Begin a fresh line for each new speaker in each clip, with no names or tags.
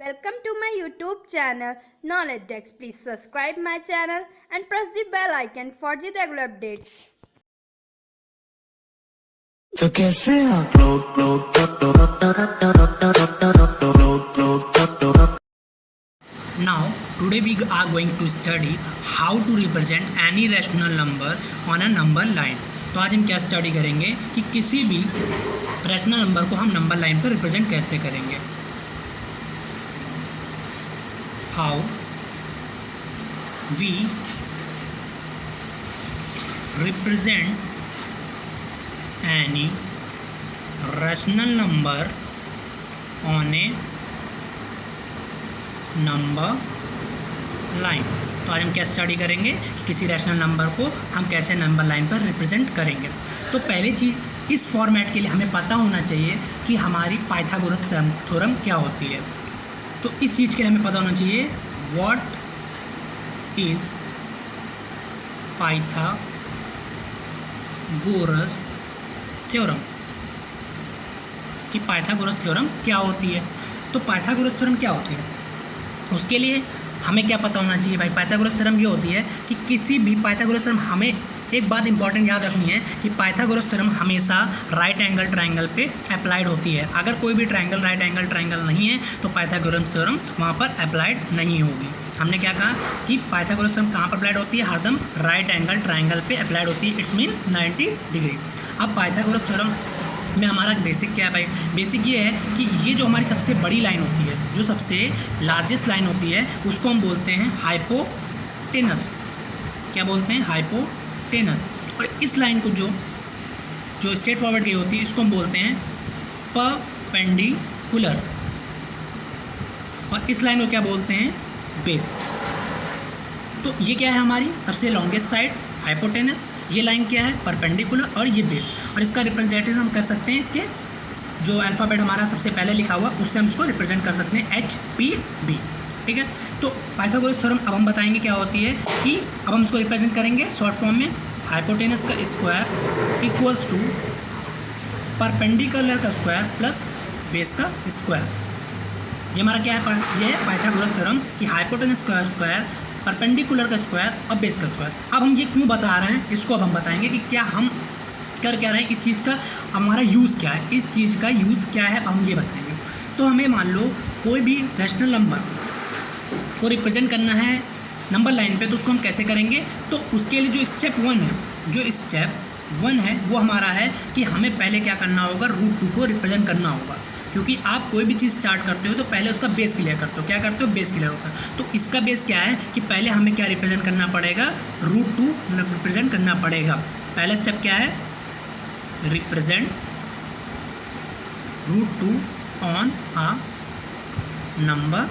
welcome to my YouTube channel Knowledge Dex. Please subscribe my channel and press the bell icon for the regular updates.
तो कैसे आप
Now, today we are going to study how to represent any rational number on a number line. तो आज हम क्या study करेंगे कि किसी भी रैशनल नंबर को हम नंबर लाइन पर रिप्रेजेंट कैसे करेंगे. How we represent any rational number on a number line. तो आज हम क्या स्टडी करेंगे कि किसी रैशनल नंबर को हम कैसे नंबर लाइन पर रिप्रेजेंट करेंगे. तो पहली चीज़, इस फॉर्मेट के लिए हमें पता होना चाहिए कि हमारी पाइथागोरस थ्योरम क्या होती है. तो इस चीज़ के लिए हमें पता होना चाहिए व्हाट इज़ पाइथागोरस थ्योरम, कि पाइथागोरस थ्योरम क्या होती है. तो पाइथागोरस थ्योरम क्या होती है, उसके लिए हमें क्या पता होना चाहिए भाई. पाइथागोरस थ्योरम ये होती है कि किसी भी पाइथागोरस थ्योरम, हमें एक बात इंपॉर्टेंट याद रखनी है कि पाइथागोरस थ्योरम हमेशा राइट एंगल ट्रायंगल पे अप्लाइड होती है. अगर कोई भी ट्रायंगल राइट एंगल ट्रायंगल नहीं है तो पाइथागोरस थ्योरम वहाँ पर अप्लाइड नहीं होगी. हमने क्या कहा कि पाइथागोरस थ्योरम कहाँ पर अप्लाइड होती है, हरदम राइट एंगल ट्रायंगल पे अप्लाइड होती है. It's mean 90 degree. अब पाइथागोरस थ्योरम में हमारा बेसिक क्या है भाई, बेसिक ये है कि ये जो हमारी सबसे बड़ी लाइन होती है, जो सबसे लार्जेस्ट लाइन होती है, उसको हम बोलते हैं हाइपोटेनस. क्या बोलते हैं, हाइपोटेनस. और इस लाइन को जो स्ट्रेट फॉरवर्ड की होती है, इसको हम बोलते हैं परपेंडिकुलर. और इस लाइन को क्या बोलते हैं, बेस. तो ये क्या है, हमारी सबसे लॉन्गेस्ट साइड हाइपोटेनस. ये लाइन क्या है, परपेंडिकुलर, और ये बेस. और इसका रिप्रेजेंटेशन हम कर सकते हैं, इसके जो अल्फ़ाबेट हमारा सबसे पहले लिखा हुआ उससे हम इसको रिप्रेजेंट कर सकते हैं, HPB. ठीक है. तो पाइथागोरस थ्योरम अब हम बताएंगे क्या होती है, कि अब हम इसको रिप्रेजेंट करेंगे शॉर्ट फॉर्म में. हाइपोटेनस का स्क्वायर इक्वल्स टू परपेंडिकुलर का स्क्वायर प्लस बेस का स्क्वायर. ये हमारा क्या है, ये है पाइथागोरस थ्योरम कि हाइपोटेनस का स्क्वायर, परपेंडिकुलर का स्क्वायर और बेस का स्क्वायर. अब हम ये क्यों बता रहे हैं, इसको अब हम बताएंगे कि क्या हम कर क्या रहे हैं, इस चीज़ का हमारा यूज़ क्या है, इस चीज़ का यूज़ क्या है, हम ये बताएंगे. तो हमें मान लो कोई भी रैशनल नंबर को रिप्रेजेंट करना है नंबर लाइन पे, तो उसको हम कैसे करेंगे. तो उसके लिए जो स्टेप वन है वो हमारा है कि हमें पहले क्या करना होगा, √2 को रिप्रेजेंट करना होगा. क्योंकि आप कोई भी चीज़ स्टार्ट करते हो तो पहले उसका बेस क्लियर करते हो. क्या करते हो, बेस क्लियर होता है. तो इसका बेस क्या है कि पहले हमें क्या रिप्रेजेंट करना पड़ेगा, √2 रिप्रेजेंट करना पड़ेगा. पहला स्टेप क्या है, represent √2 on a number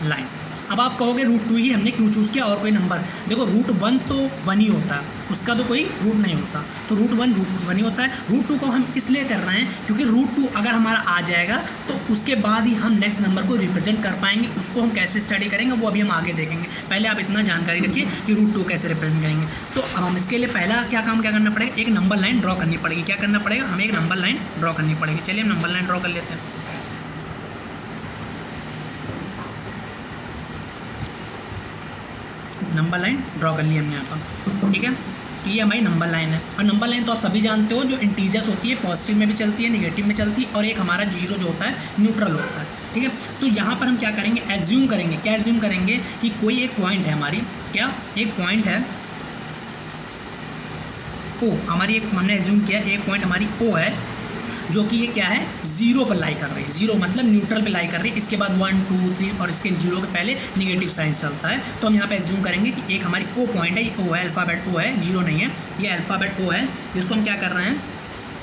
line. अब आप कहोगे √2 ही हमने क्यों चूज़ किया और कोई नंबर. देखो √1 तो 1 ही होता है, उसका तो कोई रूट नहीं होता. तो √1 ही होता है. √2 को हम इसलिए कर रहे हैं क्योंकि √2 अगर हमारा आ जाएगा तो उसके बाद ही हम नेक्स्ट नंबर को रिप्रेजेंट कर पाएंगे. उसको हम कैसे स्टडी करेंगे वो अभी हम आगे देखेंगे. पहले आप इतना जानकारी रखिए कि √2 कैसे रिप्रेजेंट करेंगे. तो अब हम इसके लिए पहला क्या करना पड़ेगा, एक नंबर लाइन ड्रॉ करनी पड़ेगी. क्या करना पड़ेगा, हमें एक नंबर लाइन ड्रॉ करनी पड़ेगी. चलिए हम नंबर लाइन ड्रॉ कर लेते हैं. नंबर लाइन ड्रॉ कर लिया हमने यहाँ पर. ठीक है. तो ये हमारी नंबर लाइन है. और नंबर लाइन तो आप सभी जानते हो, जो इंटीजर्स होती है पॉजिटिव में भी चलती है, नेगेटिव में चलती है, और एक हमारा जीरो जो होता है न्यूट्रल होता है. ठीक है. तो यहाँ पर हम क्या करेंगे, एज्यूम करेंगे. क्या एज्यूम करेंगे कि कोई एक पॉइंट है हमारी, क्या एक पॉइंट है ओ, हमारी एक हमने एज्यूम किया एक पॉइंट हमारी ओ है, जो कि ये क्या है, जीरो पर लाई कर रही है. जीरो मतलब न्यूट्रल पे लाई कर रही है. इसके बाद 1 2 3 और इसके जीरो के पहले निगेटिव साइन चलता है. तो हम यहाँ पे एज्यूम करेंगे कि एक हमारी ओ पॉइंट है, ये ओ है, अल्फ़ाबेट ओ है, जीरो नहीं है, ये अल्फ़ाबेट ओ है, जिसको हम क्या कर रहे हैं,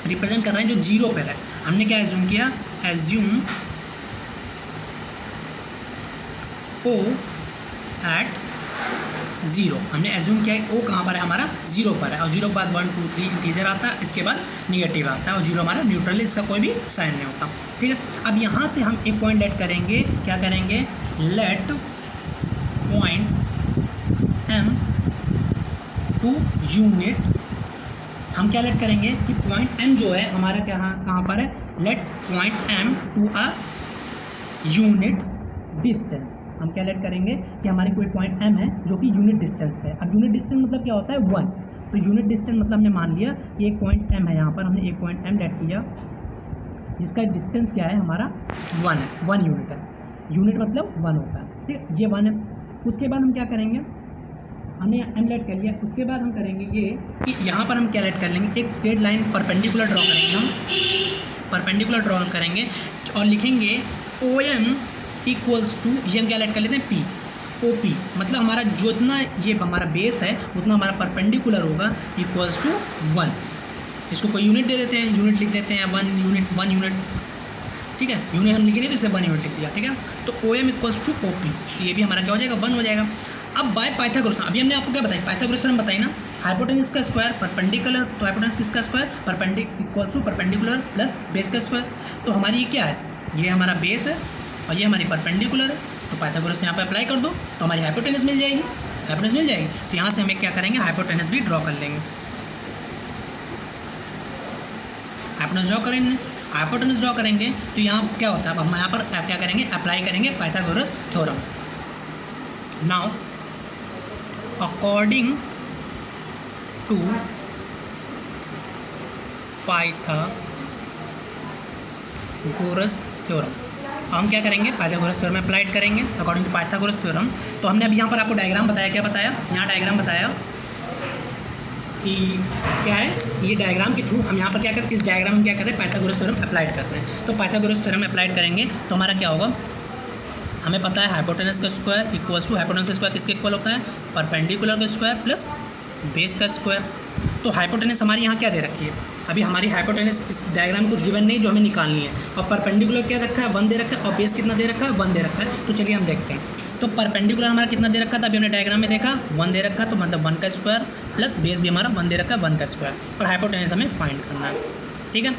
रिप्रेजेंट कर रहे हैं जो जीरो पर है. हमने क्या एज्यूम किया, एज्यूम ओ एट जीरो. हमने एज्यूम किया है ओ कहाँ पर है, हमारा जीरो पर है. और जीरो के बाद 1 2 3 इंटीजर आता है, इसके बाद निगेटिव आता है, और जीरो हमारा न्यूट्रल है, इसका कोई भी साइन नहीं होता. ठीक है. अब यहाँ से हम एक पॉइंट लेट करेंगे. क्या करेंगे, let point M to unit. हम क्या लेट करेंगे कि पॉइंट M जो है हमारा क्या कहाँ पर है, let point M to a unit distance. हम क्या लेट करेंगे कि हमारे कोई पॉइंट m है जो कि यूनिट डिस्टेंस पे है। अब यूनिट डिस्टेंस मतलब क्या होता है 1, तो यूनिट डिस्टेंस मतलब हमने मान लिया कि एक पॉइंट m है, यहाँ पर हमने एक पॉइंट m लेट किया जिसका डिस्टेंस क्या है हमारा 1 है, 1 यूनिट है। यूनिट मतलब 1 होता है, ठीक है, ये 1 है। उसके बाद हम क्या करेंगे, हमने m लेट कर लिया। उसके बाद हम करेंगे ये कि यहाँ पर हम क्या लेट कर लेंगे, एक स्ट्रेट लाइन परपेंडिकुलर ड्रॉ करेंगे, हम परपेंडिकुलर ड्रॉ करेंगे और लिखेंगे OM इक्वल्स टू, ये हम क्या लेट कर लेते हैं P, OP, मतलब हमारा जो इतना ये हमारा बेस है उतना हमारा परपेंडिकुलर होगा इक्वल्स टू 1। इसको कोई यूनिट दे देते हैं, यूनिट लिख देते हैं 1 यूनिट, ठीक है, यूनिट हम लिखेंगे तो इसे 1 यूनिट लिख दिया, ठीक है। तो OM इक्वल्स टू OP, ये भी हमारा क्या हो जाएगा 1 हो जाएगा। अब बाय पाइथागोरस, अभी हमने आपको क्या बताया, पाइथागोरस थ्योरम बताई ना, हाइपोटेनस का स्क्वायर परपेंडिकुलर, तो हाइपोटेनस किसका square equals to perpendicular plus base का स्क्वायर। तो हमारी ये क्या है, ये हमारा बेस है और ये हमारी परपेंडिकुलर है, तो पाइथागोरस यहाँ पे अप्लाई कर दो तो हमारी हाइपोटेनस मिल जाएगी, हाइपोटेनस मिल जाएगी। तो यहाँ से हमें क्या करेंगे, हाइपोटेनस भी ड्रॉ कर लेंगे, हाइपोटेनस ड्रॉ करेंगे। हाइपोटेनस ड्रॉ करेंगे तो यहाँ क्या होता है, अब हम यहाँ पर क्या करेंगे, अप्लाई करेंगे Pythagoras theorem. Now according to Pythagoras theorem, हम क्या करेंगे, पाइथागोरस थ्योरम अप्लाइड करेंगे अकॉर्डिंग टू पाइथागोरस थ्योरम। तो हमने अभी यहाँ पर आपको डायग्राम बताया, क्या बताया, यहाँ डायग्राम बताया कि क्या है, ये डायग्राम के थ्रू हम यहाँ पर क्या करते हैं, इस डायग्राम में क्या करते हैं, पाइथागोरस थ्योरम अप्लाइड करते हैं। तो पाइथागोरस थ्योरम अप्लाइड करेंगे तो हमारा क्या होगा, हमें पता है हाइपोटेनस का स्क्वायर इक्वल्स टू, हाइपोटेनस का स्क्वायर किसके इक्वल होता है, परपेंडिकुलर का स्क्वायर प्लस बेस का स्क्वायर। तो हाइपोटेनस हमारी यहाँ क्या दे रखी है, अभी हमारी हाइपोटेनस इस डायग्राम में कुछ गिवन नहीं जो हमें निकालनी है, और परपेंडिकुलर क्या रखा है 1 दे रखा है, और बेस कितना दे रखा है 1 दे रखा है। तो चलिए हम देखते हैं। तो परपेंडिकुलर हमारा कितना दे रखा था, अभी हमने डायग्राम में देखा 1 दे रखा, तो मतलब 1 का स्क्वायर प्लस बेस भी हमारा 1 दे रखा है, 1 का स्क्वायर, और हाइपोटेनस हमें फाइंड करना है, ठीक है।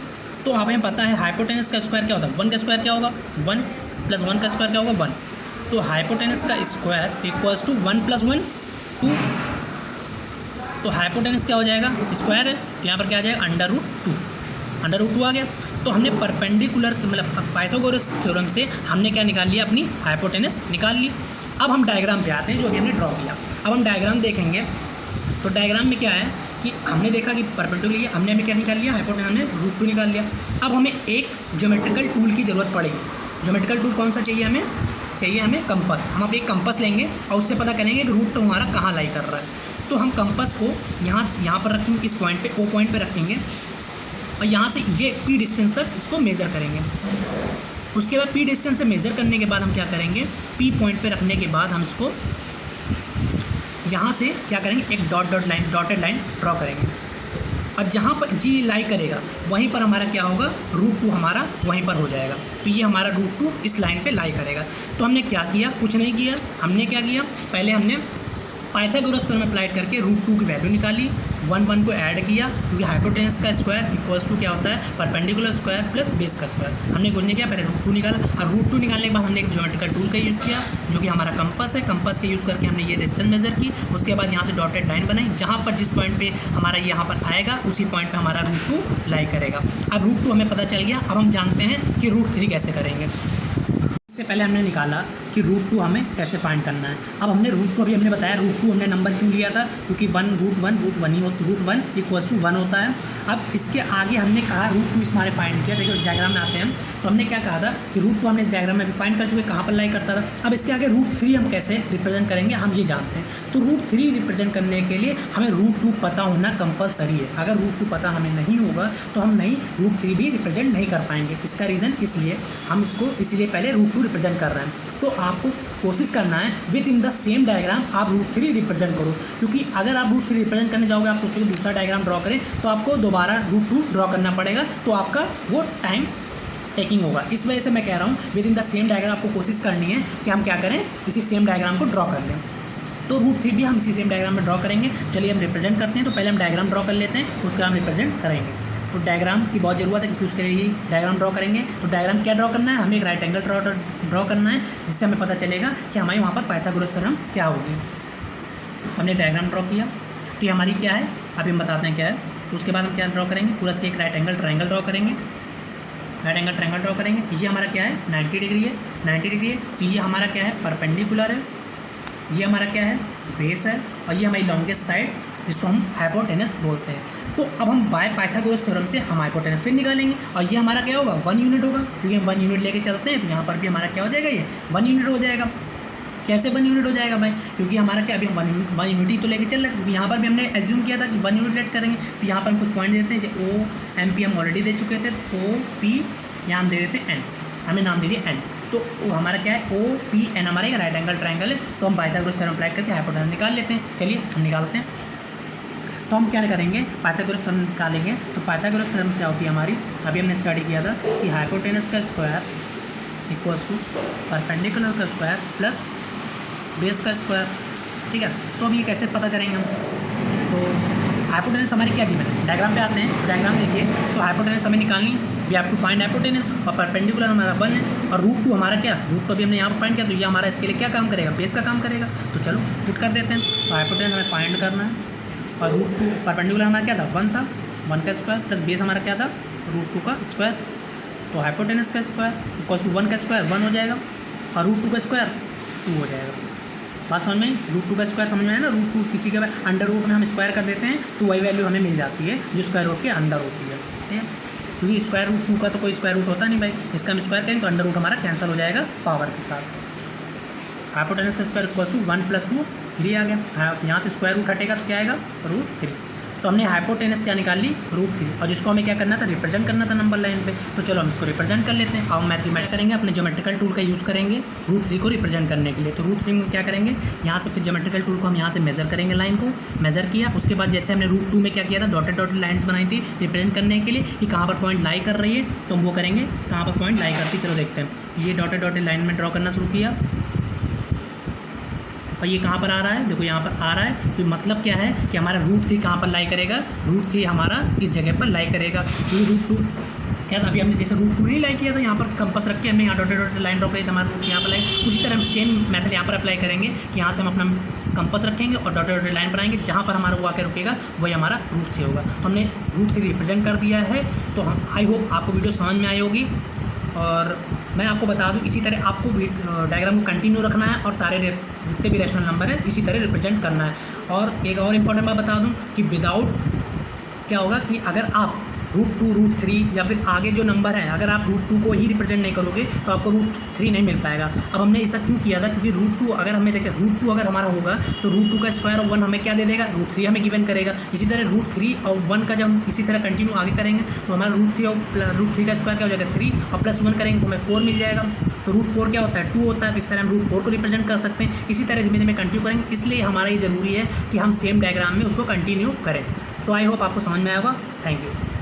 तो हमें पता है हाइपोटेनस का स्क्वायर क्या होता है, 1 का स्क्वायर क्या होगा 1 प्लस 1 का स्क्वायर क्या होगा 1। तो हाइपोटेनस का स्क्वायर इक्वल्स टू 1 प्लस 1 2। तो हाइपोटेनस क्या हो जाएगा, स्क्वायर है, तो यहाँ पर क्या आ जाएगा √2, √2 आ गया। तो हमने परपेंडिकुलर मतलब पाइथागोरस थ्योरम से हमने क्या निकाल लिया, अपनी हाइपोटेनस निकाल ली। अब हम डायग्राम पे आते हैं जो अभी हमने ड्रॉ किया। अब हम डायग्राम देखेंगे तो डायग्राम में क्या है कि हमने देखा कि परपेंडिकुलर, हमने अभी क्या निकाल लिया, हाइपोटेनस हमने √2 निकाल लिया। अब हमें एक ज्योमेट्रिकल टूल की ज़रूरत पड़ेगी। ज्योमेट्रिकल टूल कौन सा चाहिए हमें, चाहिए हमें कंपास। हम अब एक कंपास लेंगे और उससे पता करेंगे कि रूट हमारा कहाँ लाई कर रहा है। तो हम कंपास को यहाँ पर रखेंगे, इस पॉइंट पे, O पॉइंट पे रखेंगे, और यहाँ से ये P डिस्टेंस तक इसको मेज़र करेंगे। उसके बाद P डिस्टेंस से मेज़र करने के बाद हम क्या करेंगे, P पॉइंट पे रखने के बाद हम इसको यहाँ से क्या करेंगे, एक डॉटेड लाइन ड्रॉ करेंगे, और जहाँ पर G लाई करेगा वहीं पर हमारा क्या होगा, √2 हमारा वहीं पर हो जाएगा। तो ये हमारा √2 इस लाइन पे लाई करेगा। तो हमने क्या किया, कुछ नहीं किया, हमने क्या किया, पहले हमने पाइथागोरस थ्योरम अप्लाइड करके √2 की वैल्यू निकाली, 1 को ऐड किया, क्योंकि हाइपोटेनस का स्क्वायर इक्वल्स टू क्या होता है, परपेंडिकुलर स्क्वायर प्लस बेस का स्क्वायर। हमने कुछ नहीं किया, पहले √2 निकाला, और √2 निकालने के बाद हमने एक ज्योमेट्रिकल टूल का यूज़ किया जो कि हमारा कंपास है। कंपास का यूज़ करके हमने ये डिस्टेंस मेजर की। उसके बाद यहाँ से डॉटेड लाइन बनाई, जहाँ पर जिस पॉइंट पर हमारा यहाँ पर आएगा उसी पॉइंट पर हमारा √2 लाई करेगा। अब √2 हमें पता चल गया। अब हम जानते हैं कि √3 कैसे करेंगे। इससे पहले हमने निकाला कि √2 हमें कैसे फाइंड करना है। अब हमने √2 अभी हमने बताया, √2 हमने नंबर क्यों लिया था, क्योंकि √1 इक्वल्स टू 1 होता है। अब इसके आगे हमने कहा √2 इस हमारे फाइंड किया। देखिए डायग्राम में आते हैं तो हमने क्या कहा था कि √2 हमने इस डायग्राम में भी फाइंड कर चुके, कहाँ पर लाई करता था। अब इसके आगे √3 हम कैसे रिप्रेजेंट करेंगे हम ये जानते हैं। तो √3 रिप्रेजेंट करने के लिए हमें √2 पता होना कंपलसरी है। अगर √2 पता हमें नहीं होगा तो हम √3 भी रिप्रेजेंट नहीं कर पाएंगे। इसका रीज़न इसलिए हम इसको इसलिए पहले √2 रिप्रेजेंट कर रहे हैं। तो आपको कोशिश करना है with in the same diagram आप √3 रिप्रेजेंट करो, क्योंकि अगर आप √3 रिप्रेजेंट करने जाओगे, आप सोचोगे दूसरा डायग्राम ड्रॉ करें, तो आपको दोबारा √2 ड्रॉ करना पड़ेगा, तो आपका वो टाइम टेकिंग होगा। इस वजह से मैं कह रहा हूँ with in the same diagram आपको कोशिश करनी है कि हम क्या करें, इसी सेम डायग्राम को ड्रॉ कर लें। तो √3 भी हम इसी सेम डायग्राम में ड्रॉ करेंगे। चलिए हम रिप्रेजेंट करते हैं। तो पहले हम डायग्राम ड्रॉ कर लेते हैं, उसके बाद हम रिप्रेजेंट करेंगे। तो डायग्राम की बहुत ज़रूरत है, क्योंकि उसके लिए ही डायग्राम ड्रॉ करेंगे। तो डायग्राम क्या ड्रॉ करना है, हमें एक राइट एंगल ड्रॉ करना है, जिससे हमें पता चलेगा कि हमारे वहाँ पर पाइथागोरस थ्योरम क्या होगी। हमने डायग्राम ड्रॉ किया, तो ये हमारी क्या है अभी हम बताते हैं क्या है। तो उसके बाद हम क्या ड्रॉ करेंगे, पूरा इसके एक राइट एंगल ट्रायंगल ड्रॉ करेंगे। राइट एंगल ट्रायंगल ड्रॉ करेंगे। ये हमारा क्या है 90 डिग्री है, 90 डिग्री है। तो ये हमारा क्या है परपेंडिकुलर है, ये हमारा क्या है बेस है, और ये हमारी लॉन्गेस्ट साइड जिसको हम हाइपोटेनस बोलते हैं। तो अब हम बाय पाइथागोरस थ्योरम से हम हाइपोटेनस फिर निकालेंगे, और ये हमारा क्या होगा 1 यूनिट होगा, क्योंकि हम 1 यूनिट लेके चलते हैं। तो यहाँ पर भी हमारा क्या हो जाएगा, ये 1 यूनिट हो जाएगा। कैसे 1 यूनिट हो जाएगा भाई, क्योंकि हमारा क्या अभी हम 1 यूनिट ही तो लेके चल रहे थे, क्योंकि यहाँ पर भी हमने एज्यूम किया था कि 1 यूनिट लेट करेंगे। तो यहाँ पर हम कुछ पॉइंट देते हैं, जो ओ एम पी हम ऑलरेडी दे चुके थे, ओ पी यहाँ हम दे देते हैं एन, हमने नाम दे दिया एन। तो वो हमारा क्या है ओ पी एन हमारा एक राइट एंगल ट्रायंगल है। तो हम पाइथागोरस थ्योरम अप्लाई करके हाइपोटेनस निकाल लेते हैं। चलिए हम निकालते हैं। तो हम क्या करेंगे पाइथागोरस थ्योरम निकालेंगे। तो पाइथागोरस थ्योरम क्या होती है हमारी, अभी हमने स्टडी किया था कि हाइपोटेनस का स्क्वायर इक्वल्स टू परपेंडिकुलर का स्क्वायर प्लस बेस का स्क्वायर। ठीक है, तो अब ये कैसे पता करेंगे हम। तो हाइपोटेनस हमारी क्या गिवन है, डायग्राम पे आते हैं। तो डायग्राम देखिए, तो हाइपोटेनस हमें निकालनी, we have to find hypotenuse, और परपेंडिकुलर हमारा 1 है, और रूट 2 हमारा क्या, रूट 2 अभी हमने यहाँ पर फाइंड किया। तो ये हमारा इसके लिए क्या काम करेगा, बेस का काम करेगा। तो चलो पुट कर देते हैं। तो हाइपोटेनस हमें फाइंड करना है, और रूट 2 परपेंडिकुलर हमारा क्या था 1 था, 1 का स्क्वायर प्लस बेस हमारा क्या था रूट 2 का स्क्वायर। तो हाइपोटेनस का स्क्वायर इक्वल्स टू 1 का स्क्वायर 1 हो जाएगा, और रूट 2 का स्क्वायर 2 हो जाएगा। बात समझ में, रूट 2 का स्क्वायर समझ में है ना, रूट 2 किसी के अंडर रूट में हम स्क्वायर कर देते हैं, तो वही वैल्यू हमें मिल जाती है जो स्क्वायर रूट के अंदर होती है। ठीक है, क्योंकि स्क्वायर रूट 2 का तो कोई स्क्वायर रूट होता नहीं भाई, इसका हम स्क्वायर करेंगे तो अंडर रूट हमारा कैंसिल हो जाएगा पावर के साथ। हाइपोटेनस का स्क्वायर इक्वल्स टू 1 + 2 3 आ गया। यहाँ से स्क्वायर रूट हटेगा तो क्या आएगा √3। तो हमने हाइपोटेनस क्या निकाल ली √3, और जिसको हमें क्या करना था रिप्रेजेंट करना था नंबर लाइन पे। तो चलो हम इसको रिप्रेजेंट कर लेते हैं। अब हम मैथमेटिक्स करेंगे, अपने ज्योमेट्रिकल टूल का यूज़ करेंगे √3 को रिप्रेजेंट करने के लिए। तो √3 में क्या करेंगे, यहाँ से फिर ज्योमेट्रिकल टूल को हम यहाँ से मेजर करेंगे, लाइन को मेजर किया। उसके बाद जैसे हमने √2 में क्या किया था, डॉटेड डॉटेड लाइन्स बनाई थी रिप्रेजेंट करने के लिए कि कहाँ पर पॉइंट लाई कर रही है, तो हम वो करेंगे कहाँ पर पॉइंट लाई करती। चलो देखते हैं। तो ये डॉटेड डॉटेड लाइन में ड्रॉ करना शुरू किया, और ये कहाँ पर आ रहा है, देखो यहाँ पर आ रहा है। तो मतलब क्या है कि हमारा √3 कहाँ पर लाई करेगा, √3 हमारा इस जगह पर लाई करेगा। क्योंकि √2 क्या था, अभी हमने जैसे √2 नहीं लाई किया था, यहाँ पर कंपास रख के हमने यहाँ डॉटेड डॉटेड लाइन ड्रॉ करी थी, हमारा यहाँ पर लाई। उसी तरह हम सेम मेथड यहाँ पर अप्लाई करेंगे कि यहाँ से हम अपना कंपास रखेंगे और डॉटेड डॉटेड लाइन बनाएंगे, जहाँ पर हमारा वो आकर रुकेगा वही हमारा √3 होगा। तो हमने √3 रिप्रेजेंट कर दिया है। तो हम आई होप आपको वीडियो समझ में आई होगी, और मैं आपको बता दूं इसी तरह आपको डायग्राम को कंटिन्यू रखना है, और सारे जितने भी रैशनल नंबर है इसी तरह रिप्रेजेंट करना है। और एक और इम्पॉर्टेंट बात बता दूं कि विदाउट क्या होगा कि अगर आप √2 √3 या फिर आगे जो नंबर है, अगर आप √2 को ही रिप्रेजेंट नहीं करोगे तो आपको √3 नहीं मिल पाएगा। अब हमने ऐसा क्यों किया था, क्योंकि √2 अगर हमें देखें √2 अगर हमारा होगा तो √2 का स्क्वायर और 1 हमें क्या दे देगा, √3 हमें गिवन करेगा। इसी तरह √3 और 1 का जब हम इसी तरह कंटिन्यू आगे करेंगे तो हमारा √3 और √3 का स्क्वायर क्या हो जाएगा 3, और +1 करेंगे तो हमें 4 मिल जाएगा। तो √4 क्या होता है 2 होता है। तो इस तरह हम √4 को रिप्रेजेंट कर सकते हैं। इसी तरह धीमे धीमे कंटिन्यू करेंगे, इसलिए हमारा ये ज़रूरी है कि हम सेम डायग्राम में उसको कंटिन्यू करें। सो आई होप आपको समझ में आएगा। Thank you.